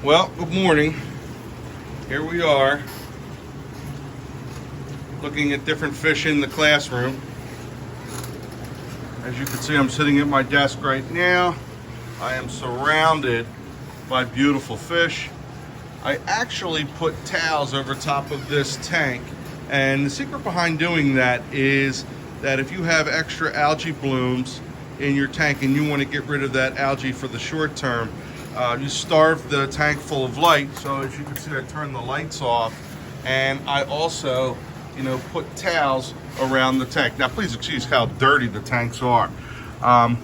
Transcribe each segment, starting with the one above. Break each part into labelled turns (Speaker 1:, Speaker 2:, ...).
Speaker 1: Well, good morning. Here we are looking at different fish in the classroom. As you can see, I'm sitting at my desk right now. I am surrounded by beautiful fish. I actually put towels over top of this tank, and the secret behind doing that is that if you have extra algae blooms in your tank and you want to get rid of that algae for the short term, you starve the tank full of light. So as you can see, I turned the lights off, and I also, put towels around the tank. Now, please excuse how dirty the tanks are. I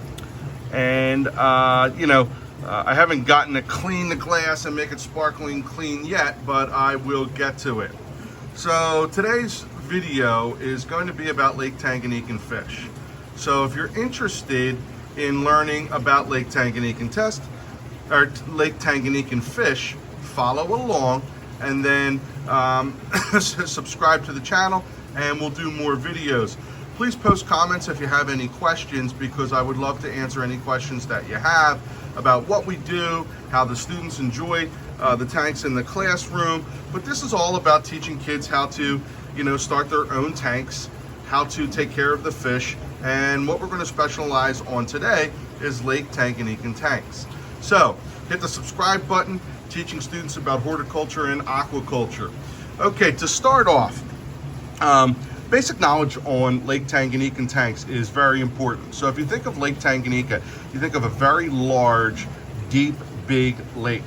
Speaker 1: haven't gotten to clean the glass and make it sparkling clean yet, but I will get to it. So today's video is going to be about Lake Tanganika fish. So if you're interested in learning about Lake Tanganika Lake Tanganika fish, follow along and then subscribe to the channel, and we'll do more videos. Please post comments if you have any questions, because I would love to answer any questions that you have about what we do, how the students enjoy the tanks in the classroom. But this is all about teaching kids how to, start their own tanks, how to take care of the fish. And what we're going to specialize on today is Lake Tanganika tanks. So hit the subscribe button, teaching students about horticulture and aquaculture. Okay, to start off, basic knowledge on Lake Tanganika tanks is very important. So if you think of Lake Tanganika, you think of a very large, deep, big lake.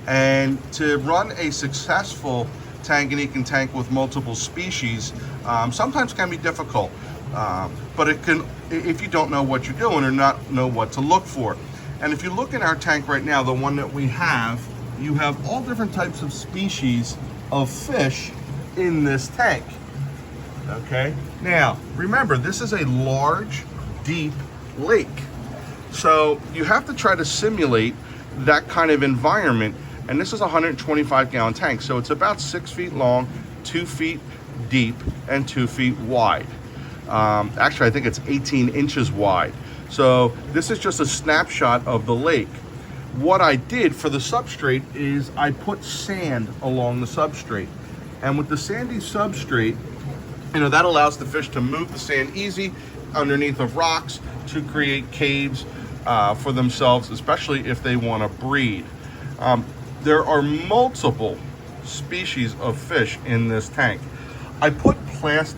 Speaker 1: And to run a successful Tanganika tank with multiple species sometimes can be difficult. But it can, if you don't know what you're doing or not know what to look for. And if you look in our tank right now, the one that we have, you have all different types of species of fish in this tank. Okay, now remember, this is a large, deep lake. So you have to try to simulate that kind of environment. And this is a 125-gallon tank. So it's about 6 feet long, 2 feet deep, and 2 feet wide. Actually, I think it's 18 inches wide. So this is just a snapshot of the lake. What I did for the substrate is I put sand along the substrate. And with the sandy substrate, that allows the fish to move the sand easy underneath of rocks to create caves for themselves, especially if they want to breed. There are multiple species of fish in this tank. I put plants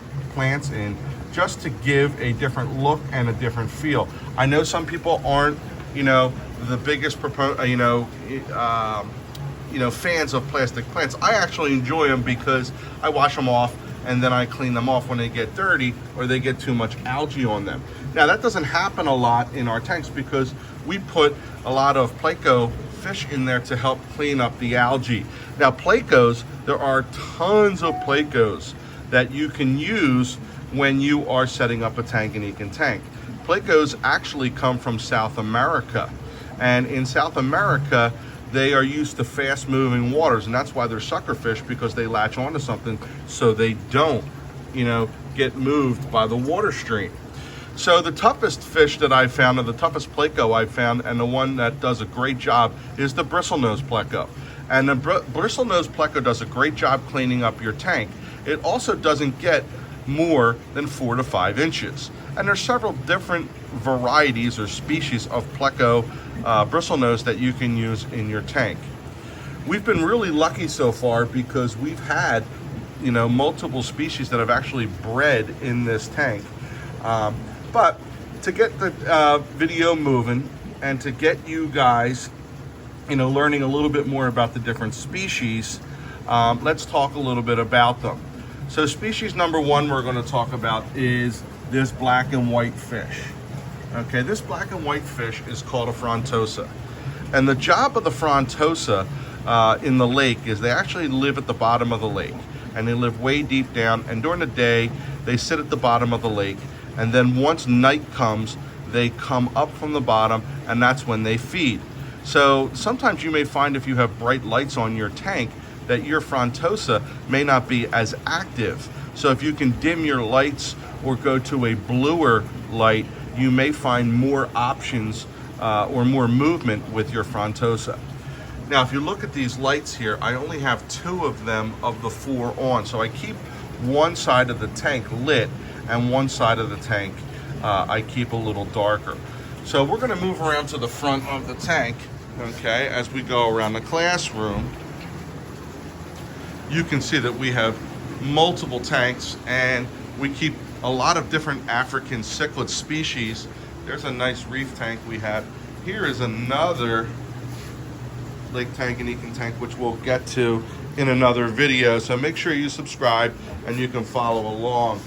Speaker 1: in just to give a different look and a different feel. I know some people aren't, the biggest fans of plastic plants. I actually enjoy them because I wash them off and then I clean them off when they get dirty or they get too much algae on them. Now that doesn't happen a lot in our tanks because we put a lot of Pleco fish in there to help clean up the algae. Now Plecos, there are tons of Plecos that you can use when you are setting up a Tanganika tank. Plecos actually come from South America, and in South America they are used to fast-moving waters, and that's why they're sucker fish, because they latch onto something so they don't, get moved by the water stream. So the toughest fish that I found, or the toughest Pleco I found, and the one that does a great job, is the bristlenose Pleco. And the bristlenose Pleco does a great job cleaning up your tank. It also doesn't get more than 4 to 5 inches. And there's several different varieties or species of Pleco bristlenose that you can use in your tank. We've been really lucky so far because we've had, multiple species that have actually bred in this tank. But to get the video moving and to get you guys, learning a little bit more about the different species, let's talk a little bit about them. So species number one we're going to talk about is this black and white fish. Okay, this black and white fish is called a Frontosa. And the job of the Frontosa in the lake is they actually live at the bottom of the lake. And they live way deep down. And during the day, they sit at the bottom of the lake. And then once night comes, they come up from the bottom, and that's when they feed. So sometimes you may find, if you have bright lights on your tank, that your Frontosa may not be as active. So if you can dim your lights or go to a bluer light, you may find more options or more movement with your Frontosa. Now, if you look at these lights here, I only have 2 of them of the 4 on. So I keep one side of the tank lit and one side of the tank I keep a little darker. So we're gonna move around to the front of the tank, okay, as we go around the classroom. You can see that we have multiple tanks and we keep a lot of different African cichlid species. There's a nice reef tank we have. Here is another Lake Tanganika tank, which we'll get to in another video. So make sure you subscribe and you can follow along.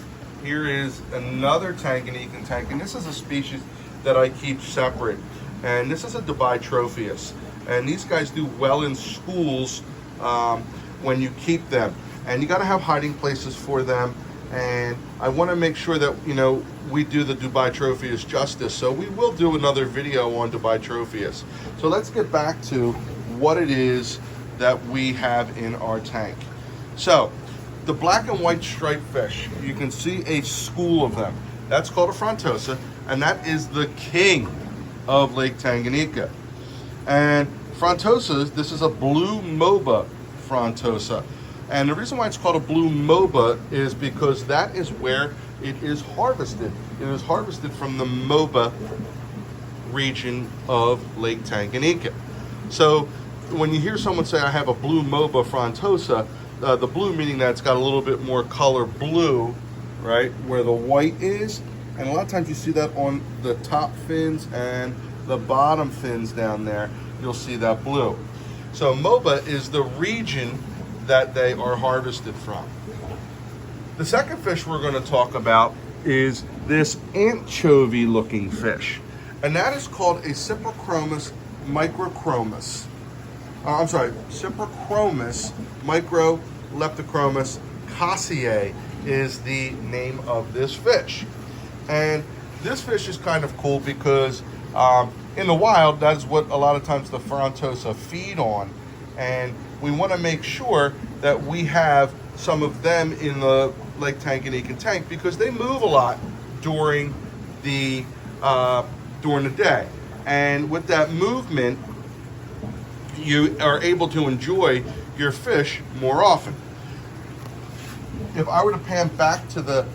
Speaker 1: Here is another Tanganika tank, and this is a species that I keep separate. And this is a Dubai Tropheus. And these guys do well in schools when you keep them. And you gotta have hiding places for them. And I wanna make sure that, you know, we do the Dubai Tropheus justice. So we will do another video on Dubai Tropheus. So let's get back to what it is that we have in our tank. So the black and white striped fish, you can see a school of them. That's called a Frontosa, and that is the king of Lake Tanganika. And Frontosas, this is a Blue Moba Frontosa. And the reason why it's called a Blue Moba is because that is where it is harvested. It is harvested from the Moba region of Lake Tanganika. So when you hear someone say, I have a Blue Moba Frontosa, the blue meaning that it's got a little bit more color blue, right, where the white is. And a lot of times you see that on the top fins and the bottom fins down there, you'll see that blue. So Moba is the region that they are harvested from. The second fish we're going to talk about is this anchovy looking fish. And that is called a Cyprochromis microchromis. Cyprochromis microleptochromis cassiae is the name of this fish. And this fish is kind of cool because in the wild, that is what a lot of times the Frontosa feed on. And we want to make sure that we have some of them in the Lake Tanganika tank because they move a lot during the day. And with that movement, you are able to enjoy your fish more often. If I were to pan back to the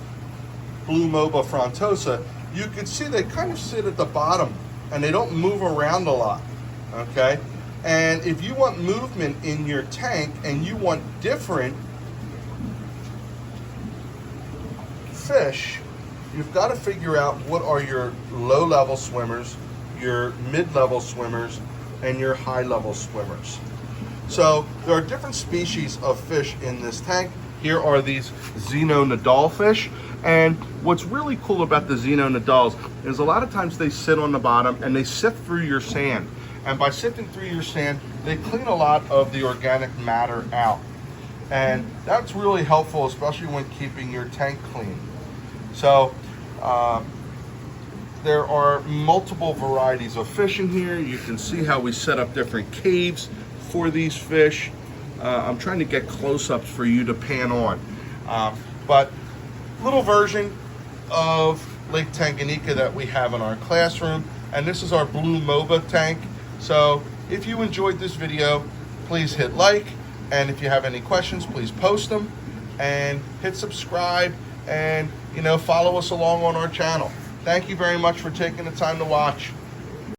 Speaker 1: Blue Moba Frontosa, you can see they kind of sit at the bottom and they don't move around a lot, okay? And if you want movement in your tank and you want different fish, you've got to figure out what are your low-level swimmers, your mid-level swimmers, and your high-level swimmers. So there are different species of fish in this tank. Here are these Xenonadal fish. And what's really cool about the Xenonadals is a lot of times they sit on the bottom and they sift through your sand. And by sifting through your sand, they clean a lot of the organic matter out. And that's really helpful, especially when keeping your tank clean. So there are multiple varieties of fish in here. You can see how we set up different caves for these fish. I'm trying to get close-ups for you to pan on. But little version of Lake Tanganika that we have in our classroom. And this is our Blue Moba tank. So if you enjoyed this video, please hit like. And if you have any questions, please post them. And hit subscribe and, you know, follow us along on our channel. Thank you very much for taking the time to watch.